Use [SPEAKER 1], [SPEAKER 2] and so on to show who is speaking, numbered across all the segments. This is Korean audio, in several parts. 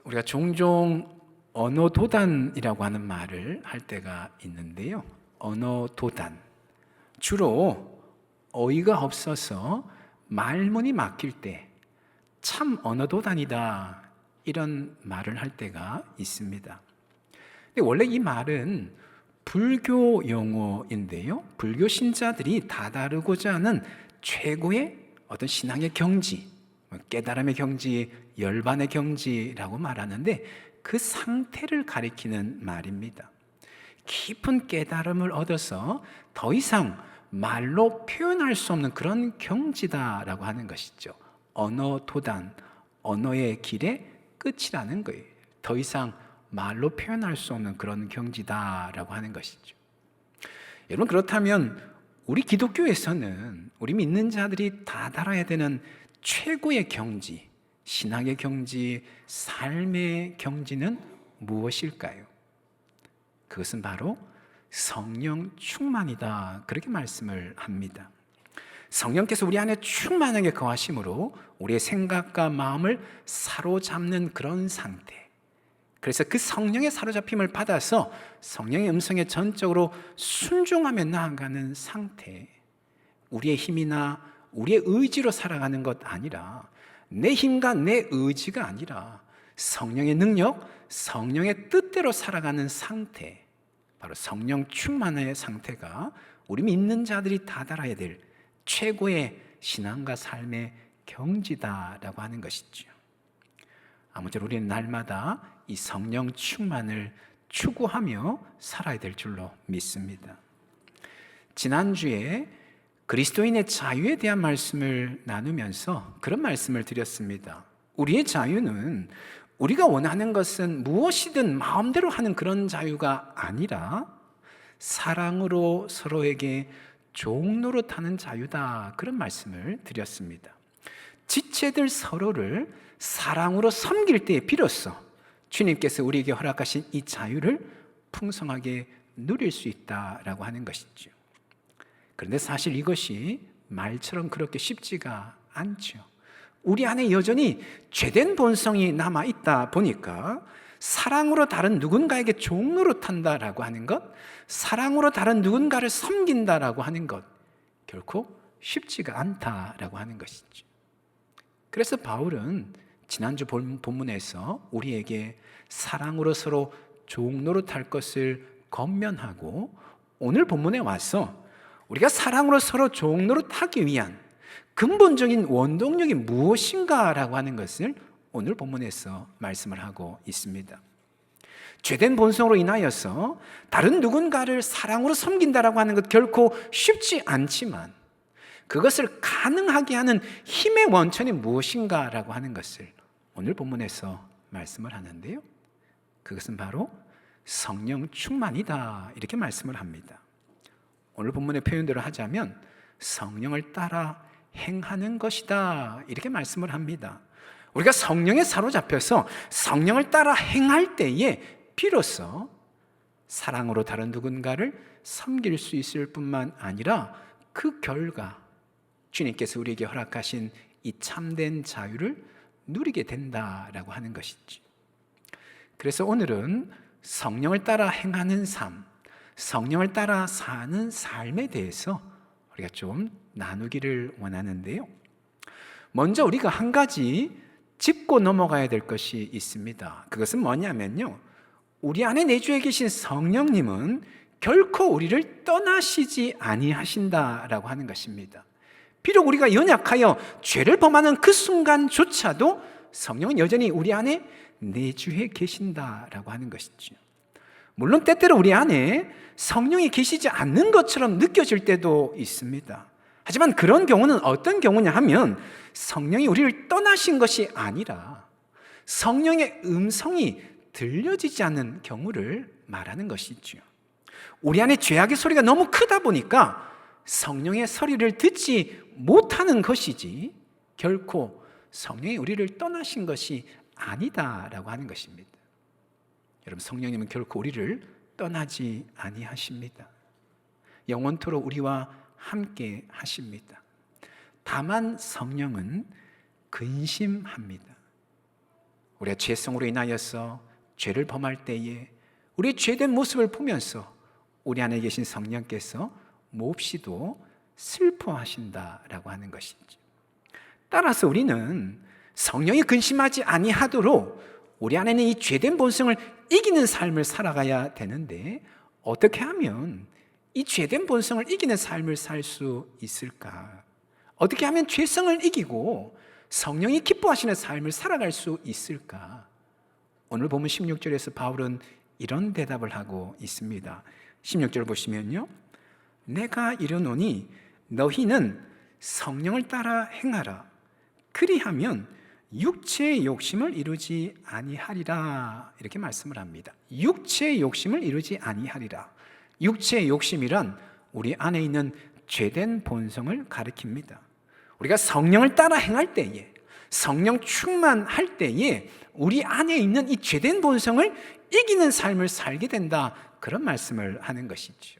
[SPEAKER 1] 우리가 종종 언어도단이라고 하는 말을 할 때가 있는데요. 언어도단, 주로 어이가 없어서 말문이 막힐 때 참 언어도단이다, 이런 말을 할 때가 있습니다. 근데 원래 이 말은 불교 용어인데요, 불교 신자들이 다다르고자 하는 최고의 어떤 신앙의 경지, 깨달음의 경지, 열반의 경지라고 말하는데 그 상태를 가리키는 말입니다. 깊은 깨달음을 얻어서 더 이상 말로 표현할 수 없는 그런 경지다라고 하는 것이죠. 언어도단, 언어의 길의 끝이라는 거예요. 더 이상 말로 표현할 수 없는 그런 경지다라고 하는 것이죠. 여러분, 그렇다면 우리 기독교에서는 우리 믿는 자들이 다다라야 되는 최고의 경지, 신앙의 경지, 삶의 경지는 무엇일까요? 그것은 바로 성령 충만이다, 그렇게 말씀을 합니다. 성령께서 우리 안에 충만하게 거하심으로 우리의 생각과 마음을 사로잡는 그런 상태, 그래서 그 성령의 사로잡힘을 받아서 성령의 음성에 전적으로 순종하며 나아가는 상태, 우리의 힘이나 우리의 의지로 살아가는 것 아니라, 내 힘과 내 의지가 아니라 성령의 능력, 성령의 뜻대로 살아가는 상태, 바로 성령 충만의 상태가 우리 믿는 자들이 다다라야 될 최고의 신앙과 삶의 경지다라고 하는 것이죠. 아무쪼록 우리는 날마다 이 성령 충만을 추구하며 살아야 될 줄로 믿습니다. 지난주에 그리스도인의 자유에 대한 말씀을 나누면서 그런 말씀을 드렸습니다. 우리의 자유는 우리가 원하는 것은 무엇이든 마음대로 하는 그런 자유가 아니라 사랑으로 서로에게 종 노릇하는 자유다, 그런 말씀을 드렸습니다. 지체들 서로를 사랑으로 섬길 때에 비로소 주님께서 우리에게 허락하신 이 자유를 풍성하게 누릴 수 있다라고 하는 것이죠. 그런데 사실 이것이 말처럼 그렇게 쉽지가 않죠. 우리 안에 여전히 죄된 본성이 남아있다 보니까 사랑으로 다른 누군가에게 종 노릇한다라고 하는 것, 사랑으로 다른 누군가를 섬긴다라고 하는 것, 결코 쉽지가 않다라고 하는 것이죠. 그래서 바울은 지난주 본문에서 우리에게 사랑으로 서로 종 노릇할 것을 권면하고, 오늘 본문에 와서 우리가 사랑으로 서로 종 노릇하기 위한 근본적인 원동력이 무엇인가라고 하는 것을 오늘 본문에서 말씀을 하고 있습니다. 죄된 본성으로 인하여서 다른 누군가를 사랑으로 섬긴다라고 하는 것 결코 쉽지 않지만, 그것을 가능하게 하는 힘의 원천이 무엇인가라고 하는 것을 오늘 본문에서 말씀을 하는데요, 그것은 바로 성령 충만이다, 이렇게 말씀을 합니다. 오늘 본문의 표현대로 하자면 성령을 따라 행하는 것이다, 이렇게 말씀을 합니다. 우리가 성령에 사로잡혀서 성령을 따라 행할 때에 비로소 사랑으로 다른 누군가를 섬길 수 있을 뿐만 아니라 그 결과 주님께서 우리에게 허락하신 이 참된 자유를 누리게 된다라고 하는 것이지. 그래서 오늘은 성령을 따라 행하는 삶, 성령을 따라 사는 삶에 대해서 우리가 좀 나누기를 원하는데요, 먼저 우리가 한 가지 짚고 넘어가야 될 것이 있습니다. 그것은 뭐냐면요, 우리 안에 내주에 계신 성령님은 결코 우리를 떠나시지 아니하신다라고 하는 것입니다. 비록 우리가 연약하여 죄를 범하는 그 순간조차도 성령은 여전히 우리 안에 내주해 계신다라고 하는 것이죠. 물론 때때로 우리 안에 성령이 계시지 않는 것처럼 느껴질 때도 있습니다. 하지만 그런 경우는 어떤 경우냐 하면 성령이 우리를 떠나신 것이 아니라 성령의 음성이 들려지지 않는 경우를 말하는 것이죠. 우리 안에 죄악의 소리가 너무 크다 보니까 성령의 소리를 듣지 못하는 것이지 결코 성령이 우리를 떠나신 것이 아니다라고 하는 것입니다. 여러분, 성령님은 결코 우리를 떠나지 아니하십니다. 영원토록 우리와 함께 하십니다. 다만 성령은 근심합니다. 우리가 죄성으로 인하여서 죄를 범할 때에 우리의 죄된 모습을 보면서 우리 안에 계신 성령께서 몹시도 슬퍼하신다라고 하는 것이죠. 따라서 우리는 성령이 근심하지 아니하도록 우리 안에는 이 죄된 본성을 이기는 삶을 살아가야 되는데, 어떻게 하면 이 죄된 본성을 이기는 삶을 살 수 있을까? 어떻게 하면 죄성을 이기고 성령이 기뻐하시는 삶을 살아갈 수 있을까? 오늘 보면 16절에서 바울은 이런 대답을 하고 있습니다. 16절 보시면요, 내가 이르노니 너희는 성령을 따라 행하라. 그리하면 육체의 욕심을 이루지 아니하리라. 이렇게 말씀을 합니다. 육체의 욕심을 이루지 아니하리라. 육체의 욕심이란 우리 안에 있는 죄된 본성을 가리킵니다. 우리가 성령을 따라 행할 때에, 성령 충만할 때에 우리 안에 있는 이 죄된 본성을 이기는 삶을 살게 된다, 그런 말씀을 하는 것이죠.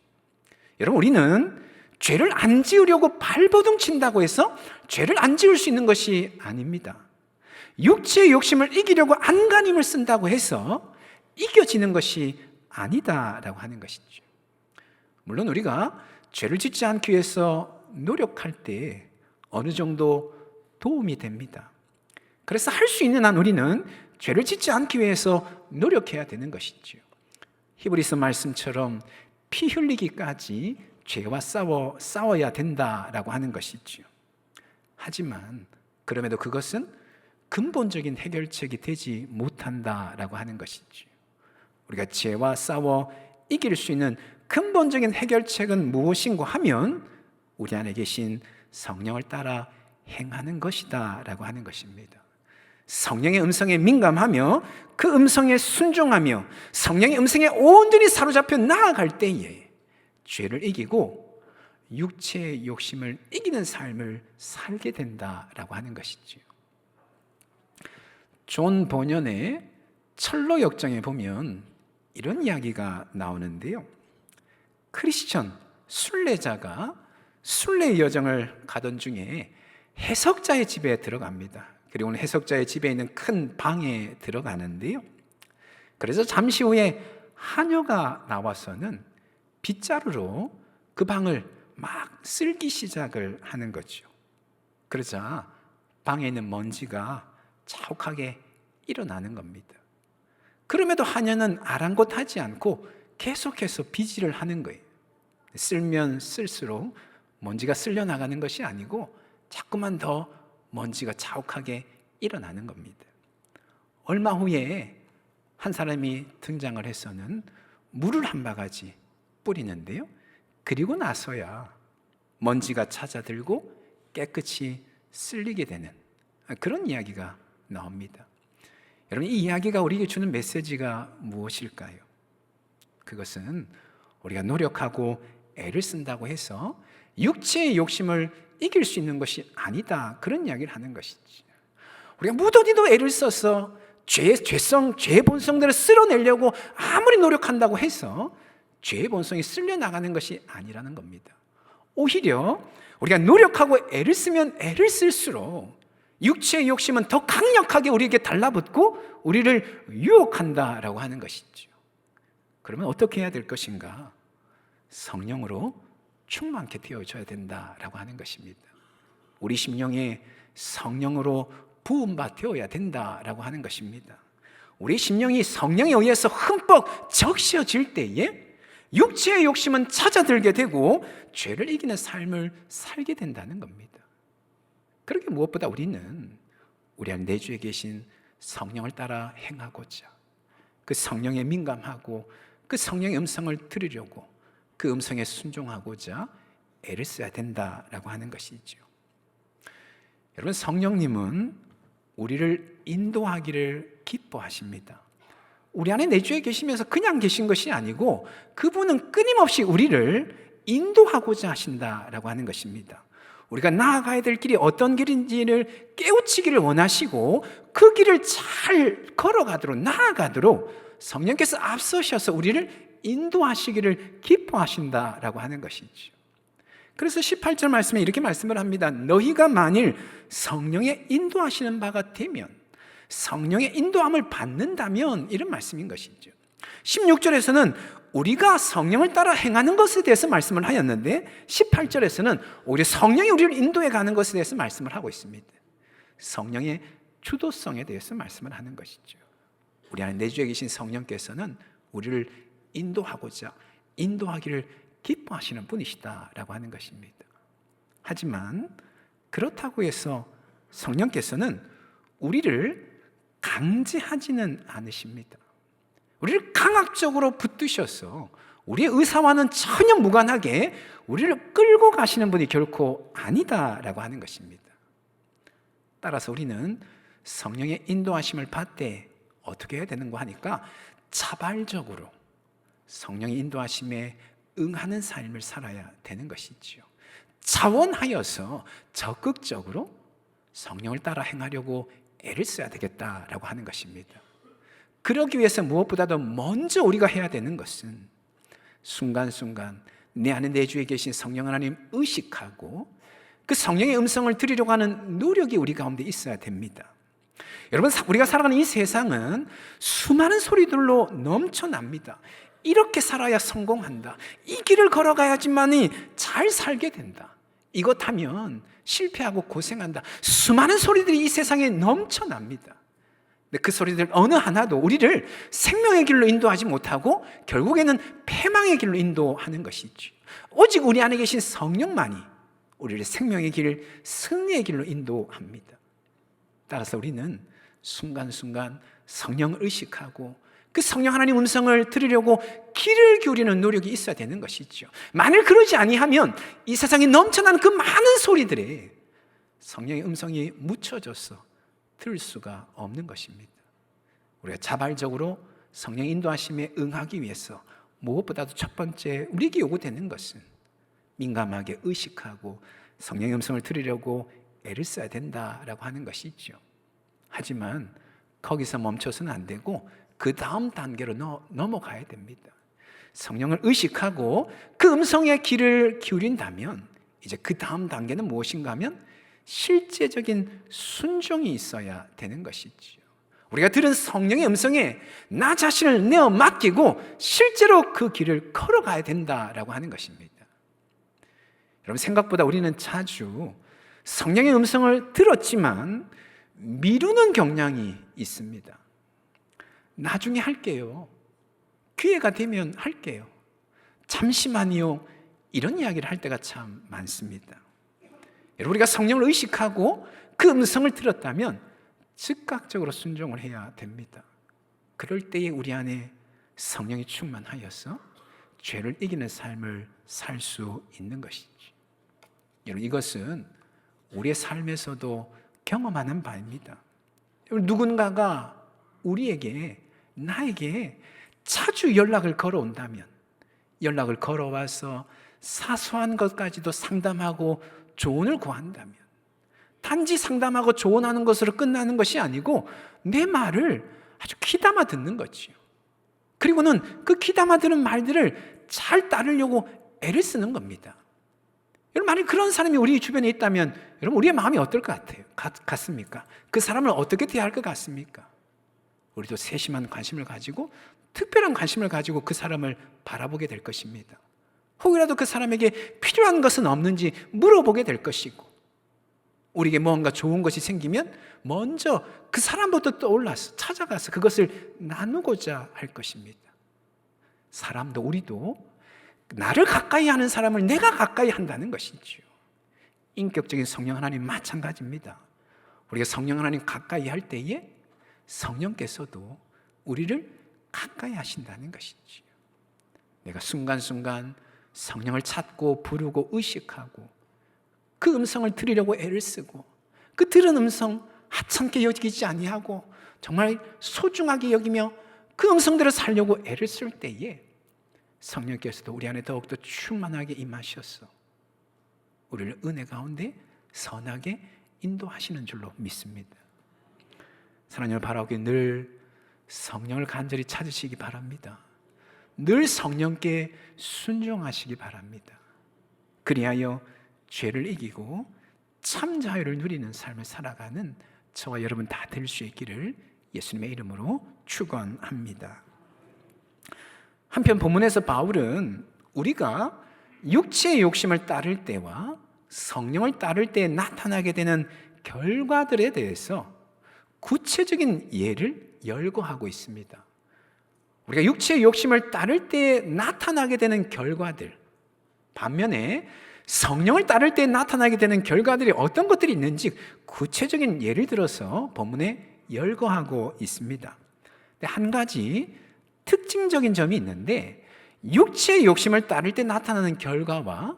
[SPEAKER 1] 여러분, 우리는 죄를 안 지으려고 발버둥 친다고 해서 죄를 안 지을 수 있는 것이 아닙니다. 육체의 욕심을 이기려고 안간힘을 쓴다고 해서 이겨지는 것이 아니다라고 하는 것이죠. 물론 우리가 죄를 짓지 않기 위해서 노력할 때 어느 정도 도움이 됩니다. 그래서 할 수 있는 한 우리는 죄를 짓지 않기 위해서 노력해야 되는 것이죠. 히브리서 말씀처럼 피 흘리기까지 죄와 싸워야 된다라고 하는 것이죠. 하지만 그럼에도 그것은 근본적인 해결책이 되지 못한다라고 하는 것이죠. 우리가 죄와 싸워 이길 수 있는 근본적인 해결책은 무엇인가 하면 우리 안에 계신 성령을 따라 행하는 것이다 라고 하는 것입니다. 성령의 음성에 민감하며 그 음성에 순종하며 성령의 음성에 온전히 사로잡혀 나아갈 때에 죄를 이기고 육체의 욕심을 이기는 삶을 살게 된다라고 하는 것이죠. 존 번연의 철로 역정에 보면 이런 이야기가 나오는데요, 크리스천 순례자가 순례 여정을 가던 중에 해석자의 집에 들어갑니다. 그리고는 해석자의 집에 있는 큰 방에 들어가는데요, 그래서 잠시 후에 하녀가 나와서는 빗자루로 그 방을 막 쓸기 시작을 하는 거죠. 그러자 방에 있는 먼지가 자욱하게 일어나는 겁니다. 그럼에도 하녀는 아랑곳하지 않고 계속해서 비질을 하는 거예요. 쓸면 쓸수록 먼지가 쓸려 나가는 것이 아니고 자꾸만 더 먼지가 자욱하게 일어나는 겁니다. 얼마 후에 한 사람이 등장을 해서는 물을 한 바가지 뿌리는데요, 그리고 나서야 먼지가 찾아들고 깨끗이 쓸리게 되는 그런 이야기가 나옵니다. 여러분, 이 이야기가 우리에게 주는 메시지가 무엇일까요? 그것은 우리가 노력하고 애를 쓴다고 해서 육체의 욕심을 이길 수 있는 것이 아니다, 그런 이야기를 하는 것이지. 우리가 무더기도 애를 써서 죄의 본성들을 쓸어내려고 아무리 노력한다고 해서 죄의 본성이 쓸려 나가는 것이 아니라는 겁니다. 오히려 우리가 노력하고 애를 쓰면 애를 쓸수록 육체의 욕심은 더 강력하게 우리에게 달라붙고 우리를 유혹한다라고 하는 것이죠. 그러면 어떻게 해야 될 것인가? 성령으로 충만케 되어져야 된다라고 하는 것입니다. 우리 심령에 성령으로 부음바 되어야 된다라고 하는 것입니다. 우리 심령이 성령에 의해서 흠뻑 적셔질 때에 육체의 욕심은 찾아들게 되고 죄를 이기는 삶을 살게 된다는 겁니다. 그렇게 무엇보다 우리는 우리 안 내주에 계신 성령을 따라 행하고자, 그 성령에 민감하고 그 성령의 음성을 들으려고, 그 음성에 순종하고자 애를 써야 된다라고 하는 것이죠. 여러분, 성령님은 우리를 인도하기를 기뻐하십니다. 우리 안에 내주에 계시면서 그냥 계신 것이 아니고 그분은 끊임없이 우리를 인도하고자 하신다라고 하는 것입니다. 우리가 나아가야 될 길이 어떤 길인지를 깨우치기를 원하시고 그 길을 잘 걸어가도록, 나아가도록 성령께서 앞서셔서 우리를 인도하시기를 기뻐하신다라고 하는 것이죠. 그래서 18절 말씀에 이렇게 말씀을 합니다. 너희가 만일 성령의 인도하시는 바가 되면, 성령의 인도함을 받는다면 이런 말씀인 것이죠. 16절에서는 우리가 성령을 따라 행하는 것에 대해서 말씀을 하였는데 18절에서는 오히려 성령이 우리를 인도해 가는 것에 대해서 말씀을 하고 있습니다. 성령의 주도성에 대해서 말씀을 하는 것이죠. 우리 안에 내주에 계신 성령께서는 우리를 인도하고자 인도하기를 기뻐하시는 분이시다라고 하는 것입니다. 하지만 그렇다고 해서 성령께서는 우리를 강제하지는 않으십니다. 우리를 강압적으로 붙드셔서 우리의 의사와는 전혀 무관하게 우리를 끌고 가시는 분이 결코 아니다라고 하는 것입니다. 따라서 우리는 성령의 인도하심을 받되 어떻게 해야 되는가 하니까 자발적으로 성령의 인도하심에 응하는 삶을 살아야 되는 것이지요. 자원하여서 적극적으로 성령을 따라 행하려고 애를 써야 되겠다라고 하는 것입니다. 그러기 위해서 무엇보다도 먼저 우리가 해야 되는 것은 순간순간 내 안에 내주에 계신 성령 하나님 의식하고 그 성령의 음성을 들으려고 하는 노력이 우리 가운데 있어야 됩니다. 여러분, 우리가 살아가는 이 세상은 수많은 소리들로 넘쳐납니다. 이렇게 살아야 성공한다. 이 길을 걸어가야지만이 잘 살게 된다. 이것 하면 실패하고 고생한다. 수많은 소리들이 이 세상에 넘쳐납니다. 근데 그 소리들 어느 하나도 우리를 생명의 길로 인도하지 못하고 결국에는 패망의 길로 인도하는 것이죠. 오직 우리 안에 계신 성령만이 우리를 생명의 길, 승리의 길로 인도합니다. 따라서 우리는 순간순간 성령을 의식하고 그 성령 하나님 음성을 들으려고 귀를 기울이는 노력이 있어야 되는 것이죠. 만일 그러지 아니하면 이 세상에 넘쳐나는 그 많은 소리들에 성령의 음성이 묻혀져서 들을 수가 없는 것입니다. 우리가 자발적으로 성령의 인도하심에 응하기 위해서 무엇보다도 첫 번째 우리에게 요구되는 것은 민감하게 의식하고 성령의 음성을 들으려고 애를 써야 된다라고 하는 것이죠. 하지만 거기서 멈춰서는 안 되고 그 다음 단계로 넘어가야 됩니다. 성령을 의식하고 그 음성의 귀를 기울인다면 이제 그 다음 단계는 무엇인가 하면 실제적인 순종이 있어야 되는 것이지요. 우리가 들은 성령의 음성에 나 자신을 내어 맡기고 실제로 그 길을 걸어가야 된다라고 하는 것입니다. 여러분, 생각보다 우리는 자주 성령의 음성을 들었지만 미루는 경향이 있습니다. 나중에 할게요. 기회가 되면 할게요. 잠시만요. 이런 이야기를 할 때가 참 많습니다. 여러분, 우리가 성령을 의식하고 그 음성을 들었다면 즉각적으로 순종을 해야 됩니다. 그럴 때에 우리 안에 성령이 충만하여서 죄를 이기는 삶을 살 수 있는 것이죠. 여러분, 이것은 우리의 삶에서도 경험하는 바입니다. 누군가가 우리에게, 나에게 자주 연락을 걸어온다면, 연락을 걸어와서 사소한 것까지도 상담하고 조언을 구한다면, 단지 상담하고 조언하는 것으로 끝나는 것이 아니고 내 말을 아주 귀담아 듣는 거지요. 그리고는 그 귀담아 듣는 말들을 잘 따르려고 애를 쓰는 겁니다. 여러분, 만약 그런 사람이 우리 주변에 있다면 여러분, 우리의 마음이 어떨 것 같습니까? 그 사람을 어떻게 대할 것 같습니까? 우리도 세심한 관심을 가지고 특별한 관심을 가지고 그 사람을 바라보게 될 것입니다. 혹이라도 그 사람에게 필요한 것은 없는지 물어보게 될 것이고, 우리에게 뭔가 좋은 것이 생기면 먼저 그 사람부터 떠올라서 찾아가서 그것을 나누고자 할 것입니다. 사람도, 우리도 나를 가까이 하는 사람을 내가 가까이 한다는 것이죠. 인격적인 성령 하나님 마찬가지입니다. 우리가 성령 하나님 가까이 할 때에 성령께서도 우리를 가까이 하신다는 것이죠. 내가 순간순간 성령을 찾고 부르고 의식하고 그 음성을 들으려고 애를 쓰고 그 들은 음성 하찮게 여기지 아니하고 정말 소중하게 여기며 그 음성대로 살려고 애를 쓸 때에 성령께서도 우리 안에 더욱더 충만하게 임하셔서 우리를 은혜 가운데 선하게 인도하시는 줄로 믿습니다. 사랑을 바라오기 늘 성령을 간절히 찾으시기 바랍니다. 늘 성령께 순종하시기 바랍니다. 그리하여 죄를 이기고 참 자유를 누리는 삶을 살아가는 저와 여러분 다 될 수 있기를 예수님의 이름으로 축원합니다. 한편 본문에서 바울은 우리가 육체의 욕심을 따를 때와 성령을 따를 때 나타나게 되는 결과들에 대해서 구체적인 예를 열거하고 있습니다. 우리가 육체의 욕심을 따를 때 나타나게 되는 결과들, 반면에 성령을 따를 때 나타나게 되는 결과들이 어떤 것들이 있는지 구체적인 예를 들어서 본문에 열거하고 있습니다. 한 가지 특징적인 점이 있는데, 육체의 욕심을 따를 때 나타나는 결과와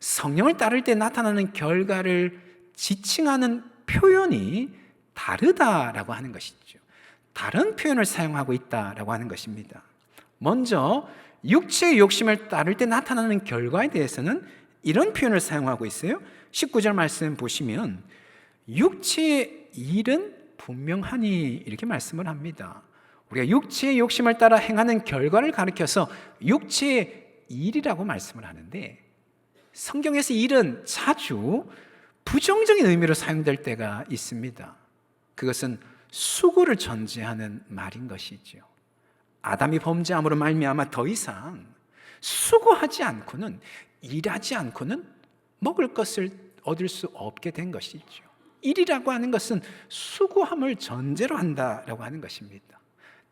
[SPEAKER 1] 성령을 따를 때 나타나는 결과를 지칭하는 표현이 다르다라고 하는 것이죠. 다른 표현을 사용하고 있다라고 하는 것입니다. 먼저 육체의 욕심을 따를 때 나타나는 결과에 대해서는 이런 표현을 사용하고 있어요. 19절 말씀 보시면 육체의 일은 분명하니 이렇게 말씀을 합니다. 우리가 육체의 욕심을 따라 행하는 결과를 가리켜서 육체의 일이라고 말씀을 하는데, 성경에서 일은 자주 부정적인 의미로 사용될 때가 있습니다. 그것은 수고를 전제하는 말인 것이죠. 아담이 범죄함으로 말미암아 더 이상 수고하지 않고는, 일하지 않고는 먹을 것을 얻을 수 없게 된 것이죠. 일이라고 하는 것은 수고함을 전제로 한다라고 하는 것입니다.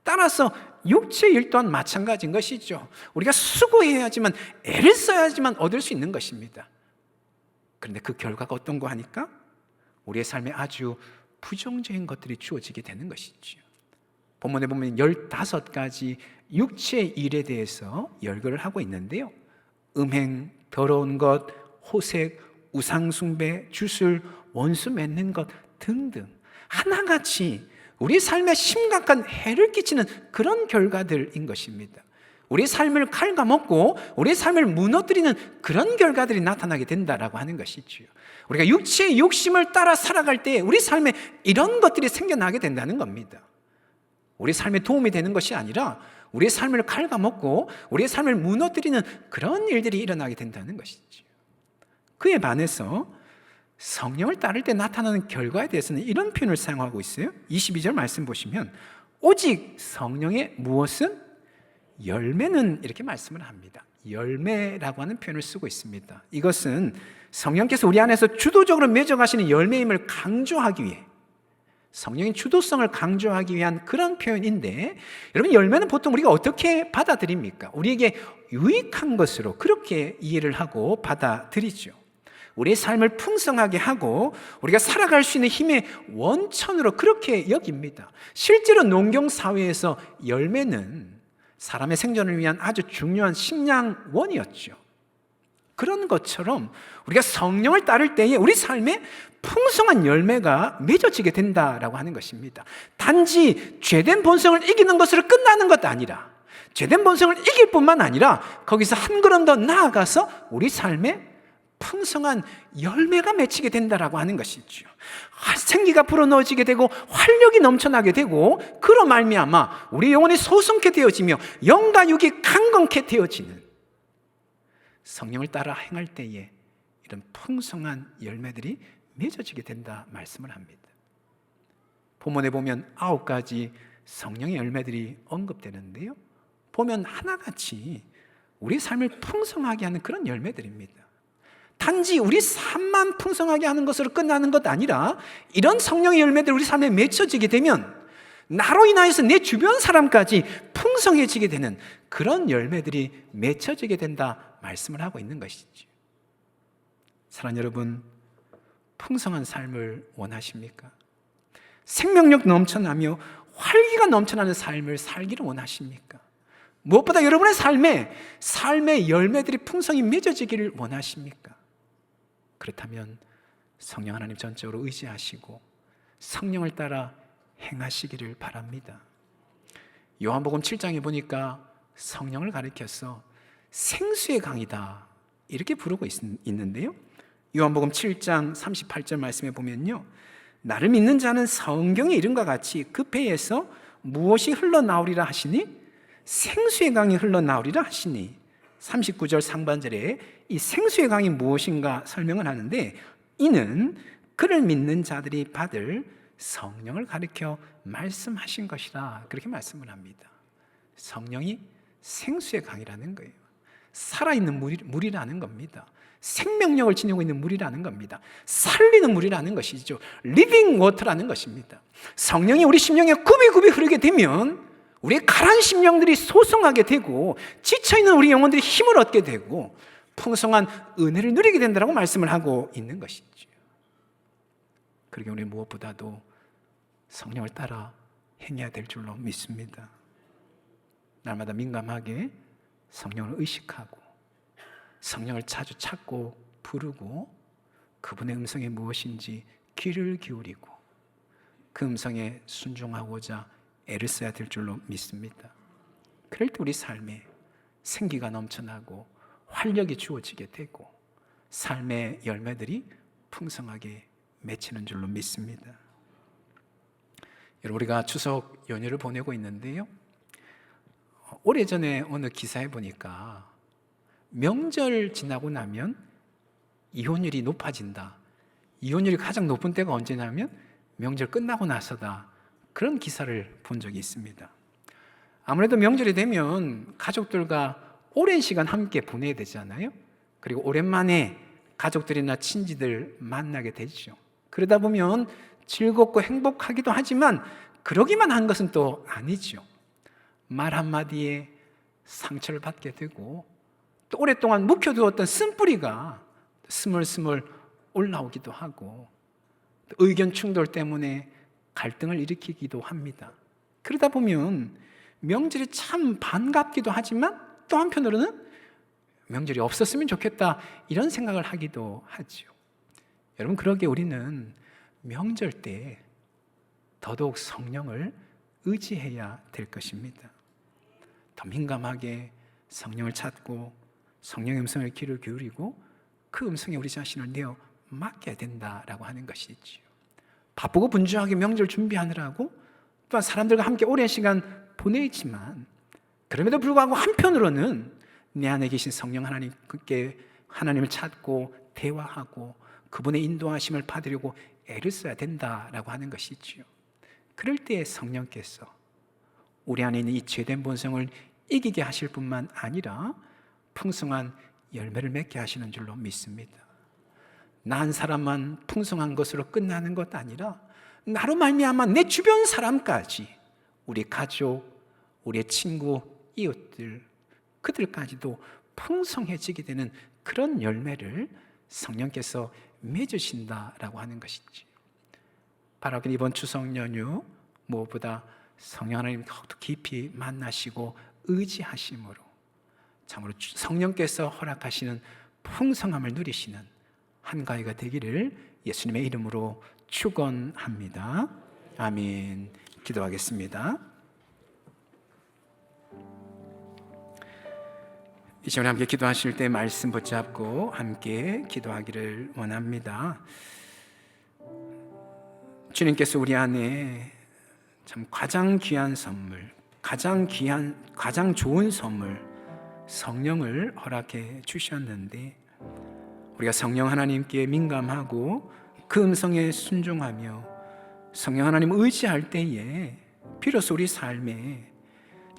[SPEAKER 1] 따라서 육체의 일 또한 마찬가지인 것이죠. 우리가 수고해야지만, 애를 써야지만 얻을 수 있는 것입니다. 그런데 그 결과가 어떤 거 하니까 우리의 삶에 아주 부정적인 것들이 주어지게 되는 것이죠. 본문에 보면 15가지 육체의 일에 대해서 열거를 하고 있는데요, 음행, 더러운 것, 호색, 우상숭배, 주술, 원수 맺는 것 등등 하나같이 우리 삶에 심각한 해를 끼치는 그런 결과들인 것입니다. 우리 삶을 갉아먹고 우리 삶을 무너뜨리는 그런 결과들이 나타나게 된다라고 하는 것이지요. 우리가 육체의 욕심을 따라 살아갈 때 우리 삶에 이런 것들이 생겨나게 된다는 겁니다. 우리 삶에 도움이 되는 것이 아니라 우리의 삶을 갉아먹고 우리의 삶을 무너뜨리는 그런 일들이 일어나게 된다는 것이지요. 그에 반해서 성령을 따를 때 나타나는 결과에 대해서는 이런 표현을 사용하고 있어요. 22절 말씀 보시면 오직 성령의 무엇은? 열매는 이렇게 말씀을 합니다. 열매라고 하는 표현을 쓰고 있습니다. 이것은 성령께서 우리 안에서 주도적으로 맺어가시는 열매임을 강조하기 위해, 성령의 주도성을 강조하기 위한 그런 표현인데, 여러분, 열매는 보통 우리가 어떻게 받아들입니까? 우리에게 유익한 것으로 그렇게 이해를 하고 받아들이죠. 우리의 삶을 풍성하게 하고 우리가 살아갈 수 있는 힘의 원천으로 그렇게 여깁니다. 실제로 농경사회에서 열매는 사람의 생존을 위한 아주 중요한 식량원이었죠. 그런 것처럼 우리가 성령을 따를 때에 우리 삶에 풍성한 열매가 맺어지게 된다라고 하는 것입니다. 단지 죄된 본성을 이기는 것으로 끝나는 것 아니라, 죄된 본성을 이길 뿐만 아니라 거기서 한 걸음 더 나아가서 우리 삶에 풍성한 열매가 맺히게 된다라고 하는 것이죠. 생기가 불어넣어지게 되고 활력이 넘쳐나게 되고, 그로 말미암아 우리 영혼이 소성케 되어지며 영과 육이 강건케 되어지는, 성령을 따라 행할 때에 이런 풍성한 열매들이 맺어지게 된다 말씀을 합니다. 본문에 보면 9가지 성령의 열매들이 언급되는데요, 보면 하나같이 우리 삶을 풍성하게 하는 그런 열매들입니다. 단지 우리 삶만 풍성하게 하는 것으로 끝나는 것 아니라 이런 성령의 열매들이 우리 삶에 맺혀지게 되면 나로 인하여서 내 주변 사람까지 풍성해지게 되는 그런 열매들이 맺혀지게 된다 말씀을 하고 있는 것이죠. 사랑하는 여러분, 풍성한 삶을 원하십니까? 생명력 넘쳐나며 활기가 넘쳐나는 삶을 살기를 원하십니까? 무엇보다 여러분의 삶의 열매들이 풍성히 맺어지기를 원하십니까? 그렇다면 성령 하나님 전적으로 의지하시고 성령을 따라 행하시기를 바랍니다. 요한복음 7장에 보니까 성령을 가리켜서 생수의 강이다 이렇게 부르고 있는데요, 요한복음 7장 38절 말씀에 보면요, 나를 믿는 자는 성경의 이름과 같이 그 배에서 무엇이 흘러나오리라 하시니? 생수의 강이 흘러나오리라 하시니. 39절 상반절에 이 생수의 강이 무엇인가 설명을 하는데, 이는 그를 믿는 자들이 받을 성령을 가리켜 말씀하신 것이라 그렇게 말씀을 합니다. 성령이 생수의 강이라는 거예요. 살아있는 물이라는 겁니다. 생명력을 지니고 있는 물이라는 겁니다. 살리는 물이라는 것이죠. 리빙 워터라는 것입니다. 성령이 우리 심령에 굽이굽이 흐르게 되면 우리의 가라앉은 심령들이 소성하게 되고 지쳐있는 우리 영혼들이 힘을 얻게 되고 풍성한 은혜를 누리게 된다고 말씀을 하고 있는 것이죠. 그러게 우리 무엇보다도 성령을 따라 행해야 될 줄로 믿습니다. 날마다 민감하게 성령을 의식하고 성령을 자주 찾고 부르고 그분의 음성이 무엇인지 귀를 기울이고 그 음성에 순종하고자 애를 써야 될 줄로 믿습니다. 그럴 때 우리 삶에 생기가 넘쳐나고 활력이 주어지게 되고 삶의 열매들이 풍성하게 맺히는 줄로 믿습니다. 여러분, 우리가 추석 연휴를 보내고 있는데요, 오래전에 어느 기사에 보니까 명절 지나고 나면 이혼율이 높아진다. 이혼율이 가장 높은 때가 언제냐면 명절 끝나고 나서다. 그런 기사를 본 적이 있습니다. 아무래도 명절이 되면 가족들과 오랜 시간 함께 보내야 되잖아요. 그리고 오랜만에 가족들이나 친지들 만나게 되죠. 그러다 보면 즐겁고 행복하기도 하지만 그러기만 한 것은 또 아니죠. 말 한마디에 상처를 받게 되고 또 오랫동안 묵혀두었던 쓴뿌리가 스물스물 올라오기도 하고 또 의견 충돌 때문에 갈등을 일으키기도 합니다. 그러다 보면 명절이 참 반갑기도 하지만 또 한편으로는 명절이 없었으면 좋겠다 이런 생각을 하기도 하죠. 여러분, 그러기에 우리는 명절 때 더더욱 성령을 의지해야 될 것입니다. 더 민감하게 성령을 찾고 성령의 음성을 귀를 기울이고 그 음성에 우리 자신을 내어 맡겨야 된다라고 하는 것이죠. 바쁘고 분주하게 명절 준비하느라고 또한 사람들과 함께 오랜 시간 보내지만 그럼에도 불구하고 한편으로는 내 안에 계신 성령 하나님께 하나님을 찾고 대화하고 그분의 인도하심을 받으려고 애를 써야 된다라고 하는 것이지요. 그럴 때 성령께서 우리 안에 있는 이 죄된 본성을 이기게 하실 뿐만 아니라 풍성한 열매를 맺게 하시는 줄로 믿습니다. 나 한 사람만 풍성한 것으로 끝나는 것 아니라 나로 말미암아 내 주변 사람까지, 우리 가족, 우리의 친구, 이웃들, 그들까지도 풍성해지게 되는 그런 열매를 성령께서 맺으신다라고 하는 것이지. 바로 이번 추석 연휴 무엇보다 성령 하나님 더욱더 깊이 만나시고 의지하심으로 참으로 성령께서 허락하시는 풍성함을 누리시는 한가위가 되기를 예수님의 이름으로 축원합니다. 아멘. 기도하겠습니다. 이 시간에 함께 기도하실 때 말씀 붙잡고 함께 기도하기를 원합니다. 주님께서 우리 안에 참 가장 귀한 선물, 가장 좋은 선물 성령을 허락해 주셨는데 우리가 성령 하나님께 민감하고 그 음성에 순종하며 성령 하나님 의지할 때에 비로소 우리 삶에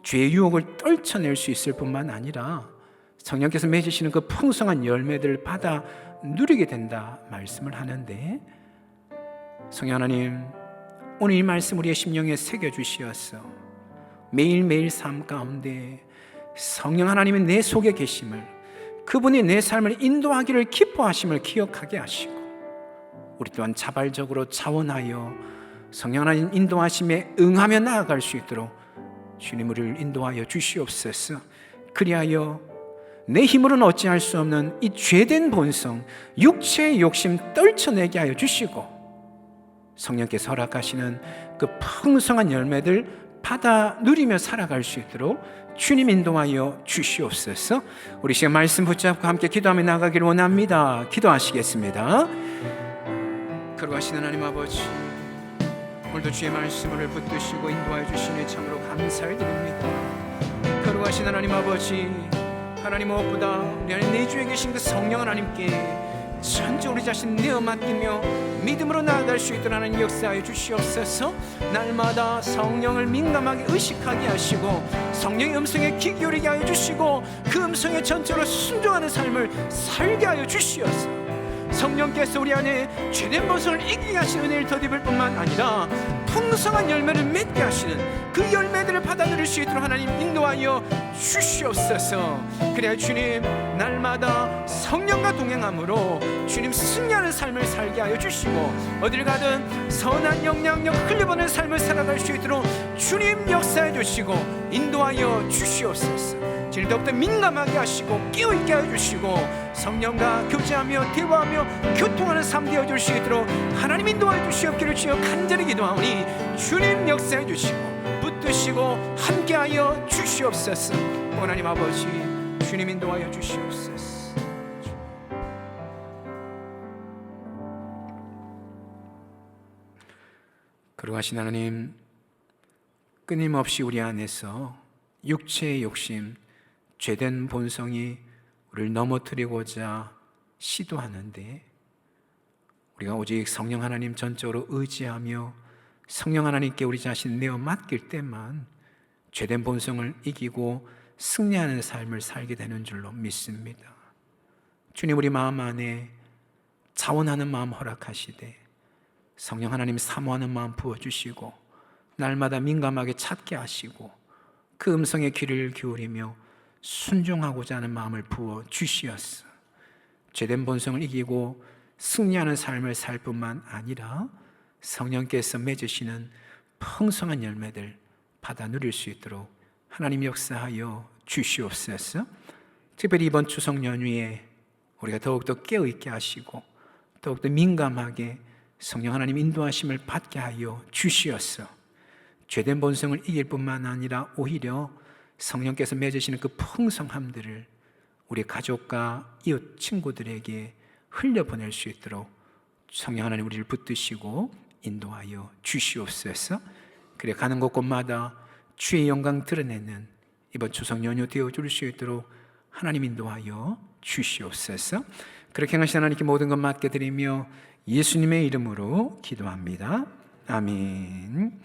[SPEAKER 1] 죄의 유혹을 떨쳐낼 수 있을 뿐만 아니라 성령께서 맺으시는 그 풍성한 열매들을 받아 누리게 된다 말씀을 하는데, 성령 하나님, 오늘 이 말씀 우리의 심령에 새겨주시어서 매일매일 삶 가운데 성령 하나님이 내 속에 계심을, 그분이 내 삶을 인도하기를 기뻐하심을 기억하게 하시고 우리 또한 자발적으로 자원하여 성령 하나님 인도하심에 응하며 나아갈 수 있도록 주님 우리를 인도하여 주시옵소서. 그리하여 내 힘으로는 어찌할 수 없는 이 죄된 본성, 육체의 욕심 떨쳐내게 하여 주시고 성령께서 허락하시는 그 풍성한 열매들 받아 누리며 살아갈 수 있도록 주님 인도하여 주시옵소서. 우리 시간 말씀 붙잡고 함께 기도하며 나가기를 원합니다. 기도하시겠습니다. 거룩하신 하나님 아버지, 오늘도 주의 말씀을 붙드시고 인도하여 주시니 참으로 감사를 드립니다. 거룩하신 하나님 아버지, 하나님 무엇보다 우리 안에 내주에 계신 그 성령 하나님께 전적으로 우리 자신 내어 맡기며 믿음으로 나아갈 수 있도록 하는 역사해 주시옵소서. 날마다 성령을 민감하게 의식하게 하시고 성령의 음성에 귀 기울이게 하여 주시고 그 음성에 전적으로 순종하는 삶을 살게 하여 주시옵소서. 성령께서 우리 안에 죄된 본성을 이기게 하시는 은혜를 덧입을 뿐만 아니라 풍성한 열매를 맺게 하시는 그 열매들을 받아 누릴 수 있도록 하나님 인도하여 주시옵소서. 그래야 주님 날마다 성령과 동행함으로 주님 승리하는 삶을 살게 하여 주시고 어딜 가든 선한 영향력 흘려보는 삶을 살아갈 수 있도록 주님 역사해 주시고 인도하여 주시옵소서. 주님 더욱더 민감하게 하시고 깨어있게 하여 주시고 성령과 교제하며 대화하며 교통하는 삶 되어줄 수 있도록 하나님 인도하여 주시옵기를 주여 간절히 기도하오니 주님 역사해 주시고 붙드시고 함께하여 주시옵소서. 하나님 아버지 주님 인도하여 주시옵소서. 거룩하신 하나님, 끊임없이 우리 안에서 육체의 욕심, 죄된 본성이 우리를 넘어뜨리고자 시도하는데 우리가 오직 성령 하나님 전적으로 의지하며 성령 하나님께 우리 자신 내어 맡길 때만 죄된 본성을 이기고 승리하는 삶을 살게 되는 줄로 믿습니다. 주님, 우리 마음 안에 자원하는 마음 허락하시되 성령 하나님 사모하는 마음 부어주시고 날마다 민감하게 찾게 하시고 그 음성에 귀를 기울이며 순종하고자 하는 마음을 부어 주시었어. 죄된 본성을 이기고 승리하는 삶을 살 뿐만 아니라 성령께서 맺으시는 풍성한 열매들 받아 누릴 수 있도록 하나님 역사하여 주시옵소서. 특별히 이번 추석 연휴에 우리가 더욱더 깨어있게 하시고 더욱더 민감하게 성령 하나님 인도하심을 받게 하여 주시옵소서. 죄된 본성을 이길 뿐만 아니라 오히려 성령께서 맺으시는 그 풍성함들을 우리 가족과 이웃 친구들에게 흘려보낼 수 있도록 성령 하나님 우리를 붙드시고 인도하여 주시옵소서. 그래 가는 곳곳마다 주의 영광 드러내는 이번 추석 연휴 되어줄 수 있도록 하나님 인도하여 주시옵소서. 그렇게 하신 하나님께 모든 것 맡겨드리며 예수님의 이름으로 기도합니다. 아멘.